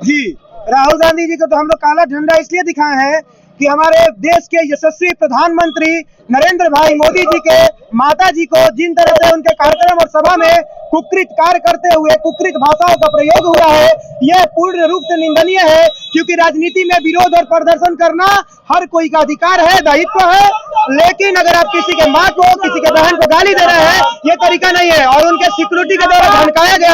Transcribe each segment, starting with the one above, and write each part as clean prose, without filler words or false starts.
जी, राहुल गांधी जी को तो हम लोग काला झंडा इसलिए दिखाए हैं कि हमारे देश के यशस्वी प्रधानमंत्री नरेंद्र भाई मोदी जी के माता जी को जिन तरह से उनके कार्यक्रम और सभा में कुकृत कार्य करते हुए कुकृत भाषाओं का प्रयोग हुआ है, यह पूर्ण रूप से निंदनीय है। क्योंकि राजनीति में विरोध और प्रदर्शन करना हर कोई का अधिकार है, दायित्व है, लेकिन अगर आप किसी के माँ को, किसी के बहन को गाली दे रहे हैं, ये तरीका नहीं है। और उनके सिक्योरिटी के द्वारा धमकाया गया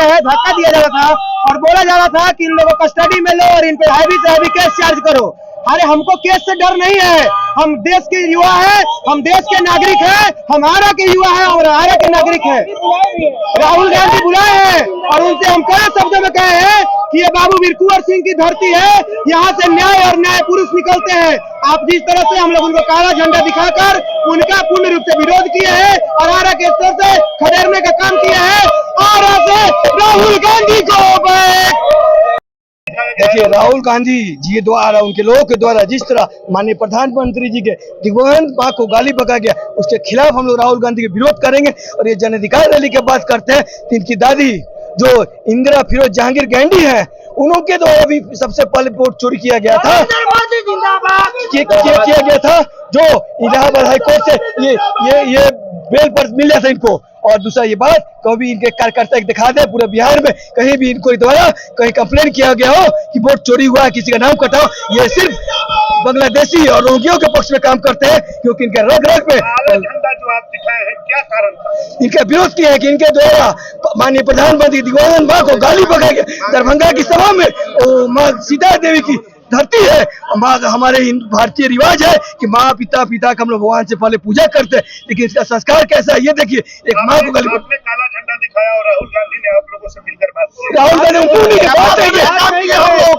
है, धक्का दिया जा रहा था और बोला जा रहा था कि इन लोगों को कस्टडी में लो और इन पे हैवी से हैवी केस चार्ज करो। अरे हमको केस से डर नहीं है, हम देश के युवा है, हम देश के नागरिक है, हम आरा के युवा है और आरा के नागरिक है। राहुल गांधी बुलाए हैं और उनसे हम कड़े शब्दों में कहे हैं कि ये बाबू वीर कुंवर सिंह की धरती है, यहाँ से न्याय और न्याय पुरुष निकलते हैं। आप जिस तरह से हम लोग उनको काला झंडा दिखाकर उनका पूर्ण रूप से विरोध किए हैं और आरा के स्तर से खदेड़ने का काम किया है, आरा से राहुल गांधी को देखिए, राहुल गांधी जी द्वारा, उनके लोगों के द्वारा जिस तरह माननीय प्रधानमंत्री जी के दिग्विजय मां को गाली बका गया, उसके खिलाफ हम लोग राहुल गांधी के विरोध करेंगे। और ये जन अधिकार रैली की बात करते हैं, इनकी दादी जो इंदिरा फिरोज जहांगीर गांधी है, उनके द्वारा भी सबसे पहले वोट चोरी किया गया था, किया गया था, जो इलाहाबाद हाईकोर्ट से ये बेल पर मिल गया था इनको। और दूसरा ये बात, कभी इनके कार्यकर्ता दिखा दे पूरे बिहार में कहीं भी इनको द्वारा कहीं कंप्लेन किया गया हो कि वोट चोरी हुआ, किसी का नाम कटा हो, ये सिर्फ बांग्लादेशी और रोगियों के पक्ष में काम करते हैं। क्योंकि इनके रग रग में झंडा जो आप दिखाए हैं, क्या कारण था? इनका विरोध किया है कि इनके द्वारा माननीय प्रधानमंत्री दिग्विजय मां को गाली बका गया। दरभंगा की सभा में माँ सीता देवी की धरती है, हमारे भारतीय रिवाज है कि माँ पिता का हम लोग भगवान से पहले पूजा करते हैं, लेकिन इसका संस्कार कैसा है ये देखिए। एक माँ को गाली, आपने काला झंडा दिखाया और राहुल गांधी ने आप लोगों से मिलकर बात की। राहुल गांधी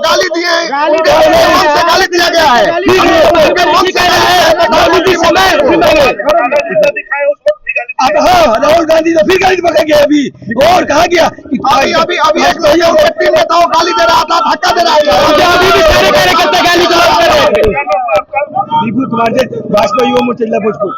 गाली दिए, गाली दिया गया है, अब हाँ राहुल गांधी तो फिर गाली पकड़ गया। अभी और कहा गया कि अभी एक नेताओं गाली दे रहा था, धक्का दे रहा था, अभी भी सारे कार्यकर्ता गाली विपुल कुमार जी, भाजपा युवा मोर्चा जिला भोजपुर।